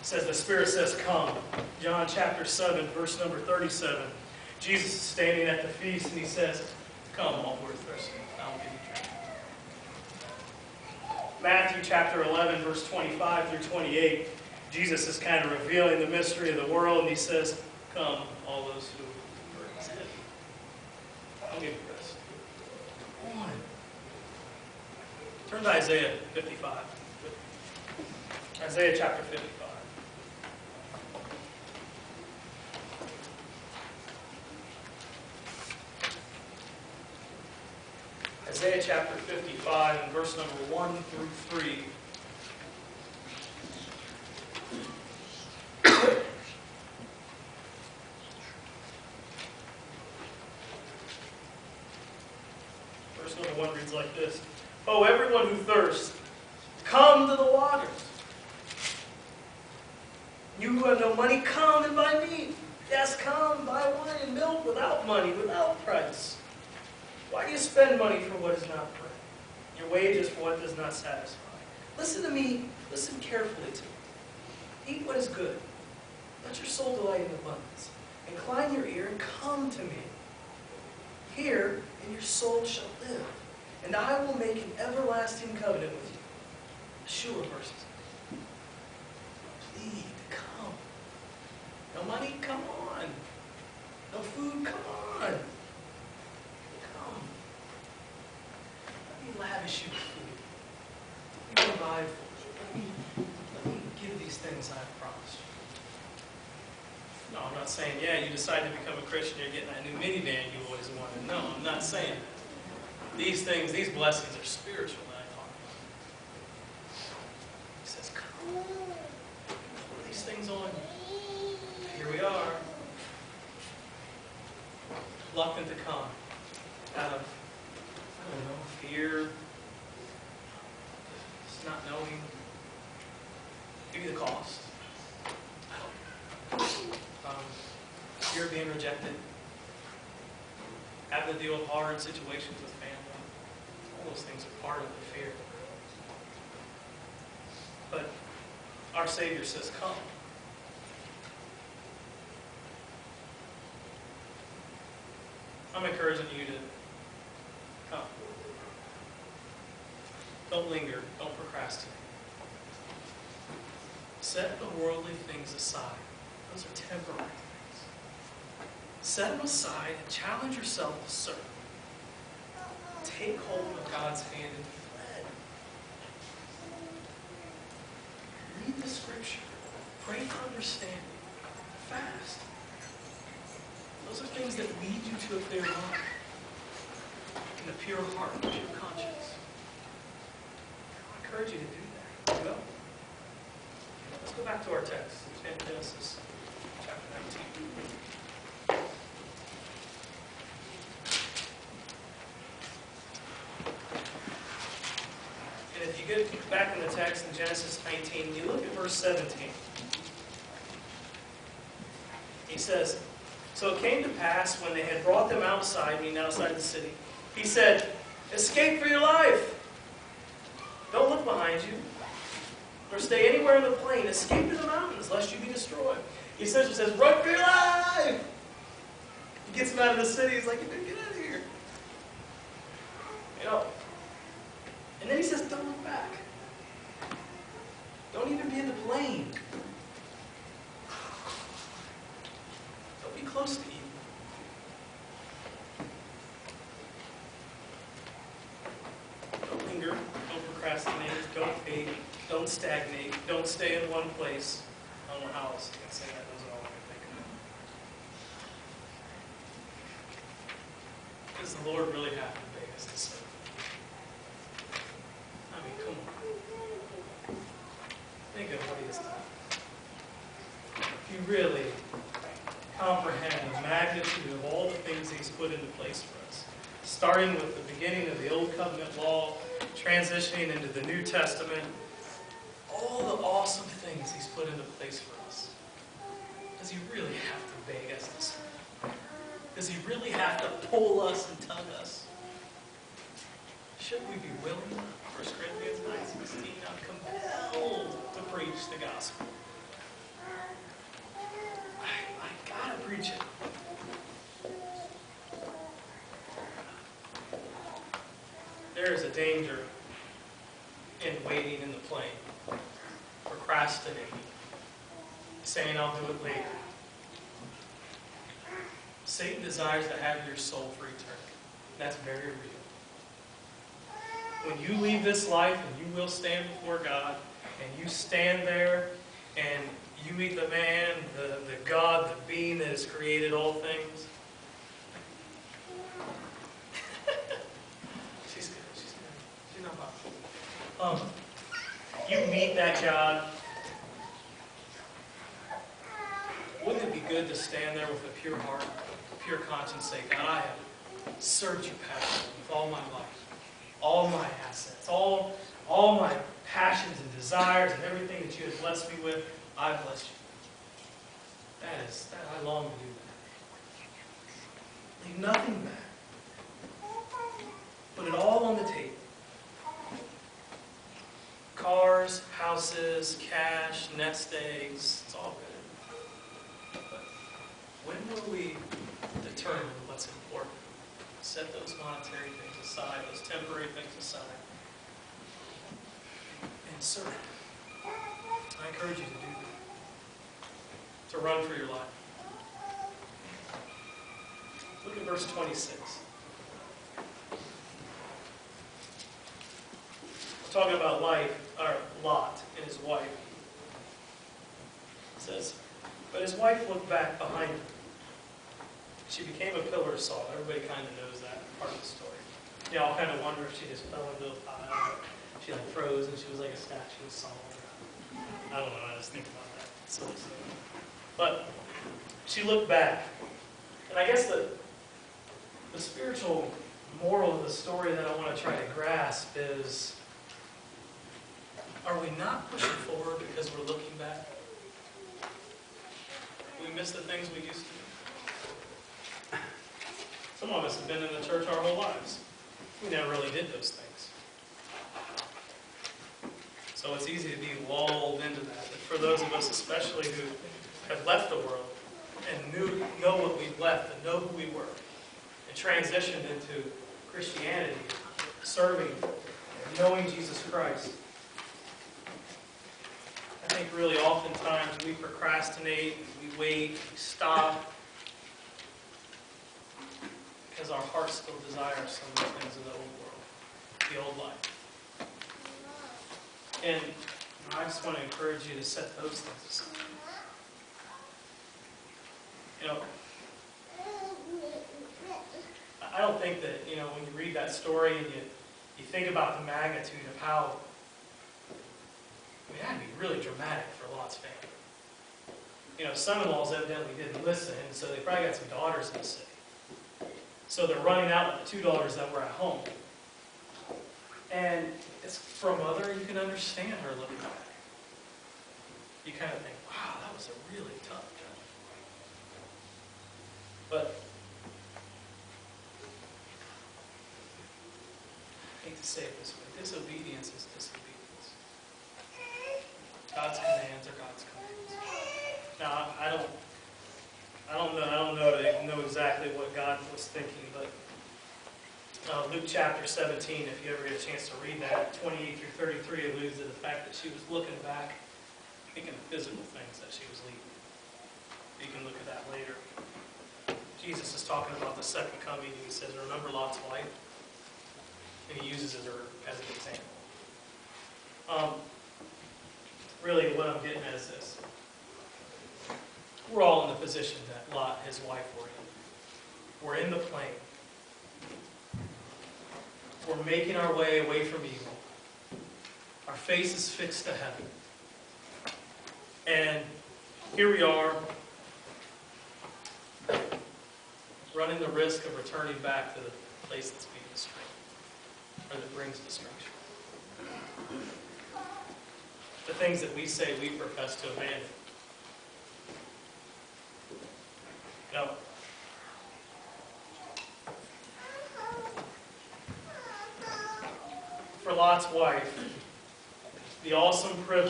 It says, the Spirit says, come. John chapter 7, verse number 37. Jesus is standing at the feast and he says, come, all who are thirsty, I will give you drink. Matthew chapter 11, verse 25 through 28. Jesus is kind of revealing the mystery of the world, and he says, come, all those who are heavy. I'll give you rest. Come on. Turn to Isaiah 55. Isaiah chapter 55. Isaiah chapter 55 and verse number 1 through 3. Verse number 1 reads like this. Oh, everyone who thirsts, come to the waters. You who have no money, come and buy meat. Yes, come, buy wine and milk without money, without price. Why do you spend money for what is not bread? Your wages for what does not satisfy. Listen to me. Listen carefully to me. Eat what is good. Let your soul delight in abundance. Incline your ear and come to me. Hear, and your soul shall live. And I will make an everlasting covenant with you. Sure verses. Plead, come. No money? Come on. No food? Come on. Lavish you with food. Let me provide for you. Let me give these things I have promised you. No, I'm not saying, yeah, you decide to become a Christian, you're getting that new minivan you always wanted. No, I'm not saying that. These things, these blessings are spiritual that I talk about. He says, come on. Put these things on you. Here we are. Reluctant to come out of fear, just not knowing, maybe the cost. Fear of being rejected, having to deal with hard situations with family. All those things are part of the fear. But our Savior says, come. I'm encouraging you to come. Don't linger. Don't procrastinate. Set the worldly things aside. Those are temporary things. Set them aside and challenge yourself to serve. Take hold of God's hand and thread. Read the Scripture. Pray for understanding. Fast. Those are things that lead you to a clear mind and a pure heart, a pure conscience. I encourage you to do that. Go. Let's go back to our text. Genesis chapter 19. And if you get back in the text in Genesis 19, you look at verse 17. He says, so it came to pass when they had brought them outside, meaning outside the city, he said, escape for your life. Don't look behind you, or stay anywhere in the plain. Escape to the mountains, lest you be destroyed. He essentially says, run for your life. He gets them out of the city. He's like, get out of here. You know. And then he says, don't look back. Don't even be in the plain. Don't be close to evil. Don't linger. Don't procrastinate. Don't fade. Don't stagnate. Don't stay in one place. I don't know how else I can say that. Those are all I can think of. Does the Lord really have to beg us to serve? I mean, come on. Think of what he has done. If you really comprehend the magnitude of all the things he's put into place for us, starting with the beginning of the Old Covenant law, transitioning into the New Testament, all the awesome things he's put into place for us. Does he really have to beg us to serve? Does he really have to pull us and tug us? Shouldn't we be willing? 1 Corinthians 9:16, I'm compelled to preach the gospel. danger in waiting in the plane, procrastinating, saying I'll do it later. Satan desires to have your soul for eternity. That's very real. When you leave this life and you will stand before God, and you stand there and you meet the man, the God, the being that has created all things. She's good. She's good. She's not bothered. You meet that God. Wouldn't it be good to stand there with a pure heart, a pure conscience, say, God, I have served you passionately with all my life, all my assets, all my passions and desires and everything that you have blessed me with, I bless you. I long to do that. Leave nothing back. Put it all on the table. Cars, houses, cash, nest eggs, it's all good. But when will we determine what's important? Set those monetary things aside, those temporary things aside, and serve. I encourage you to do that. To run for your life. Look at verse 26. We're talking about Lot and his wife. It says, but his wife looked back behind him. She became a pillar of salt. Everybody kind of knows that part of the story. Y'all kind of wonder if she just fell into a pile. She froze and she was like a statue of salt. I don't know. I just think about that. So, but she looked back. And I guess the spiritual moral of the story that I want to try to grasp is, are we not pushing forward because we're looking back? We miss the things we used to do. Some of us have been in the church our whole lives. We never really did those things. So it's easy to be lulled into that. But for those of us especially who have left the world and know what we've left and know who we were and transitioned into Christianity, serving and knowing Jesus Christ, I think really oftentimes we procrastinate, we wait, we stop because our heart still desires some of the things of the old world, the old life. And I just want to encourage you to set those things aside. You know, I don't think that, when you read that story and you think about the magnitude of how, it had to be really dramatic for Lot's family. Son-in-laws evidently didn't listen, and so they probably got some daughters in the city. So they're running out with the two daughters that were at home. And it's, for a mother, you can understand her looking back. You kind of think, wow, that was a really tough job. But I hate to say it this way, disobedience is disobedience. God's commands are God's commands. Now, I don't know exactly what God was thinking, but Luke chapter 17, if you ever get a chance to read that, 28 through 33 alludes to the fact that she was looking back, thinking of physical things that she was leaving. You can look at that later. Jesus is talking about the second coming, and he says, remember Lot's wife? And he uses her as an example. Really, what I'm getting at is this. We're all in the position that Lot and his wife were in. We're in the plane. We're making our way away from evil. Our face is fixed to heaven. And here we are, running the risk of returning back to the place that's being destroyed, or that brings destruction. The things that we say we profess to abandon. For Lot's wife, the awesome privilege